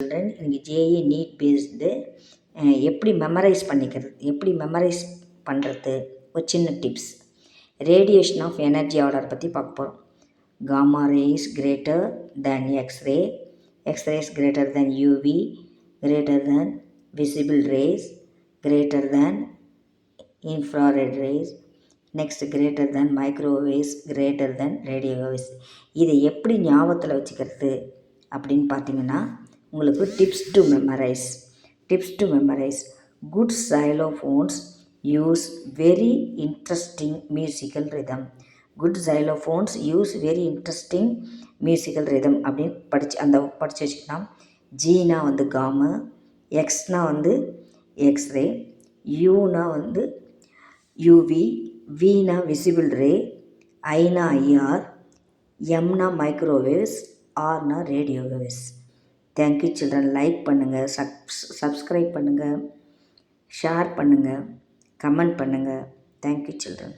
Children இன்றைக்கி JEE NEET based எப்படி memorise பண்ணுறது ஒரு சின்ன tips. Radiation of energy order பற்றி பார்க்க போகிறோம். Gamma rays greater than X ray, X rays greater than UV, greater than visible rays, greater than infrared rays, next greater than microwaves, greater than radio waves. இதை எப்படி ஞாபகத்தில் வச்சுக்கிறது அப்படின்னு பார்த்தீங்கன்னா, உங்களுக்கு tips to memorise. Good xylophones use very interesting musical rhythm. அப்படின்னு படித்து வச்சுக்கலாம். ஜீனா வந்து காமு, எக்ஸ்னா வந்து எக்ஸ்ரே, யூனா வந்து யூவி, வீனா விசிபிள் ரே, ஐனா ஐஆர், எம்னா மைக்ரோவேவ்ஸ், ஆர்னா radio waves. Thank you children. Like பண்ணுங்கள், சப்ஸ்கிரைப் பண்ணுங்கள், ஷேர் பண்ணுங்கள், கமெண்ட் பண்ணுங்கள். Thank you children.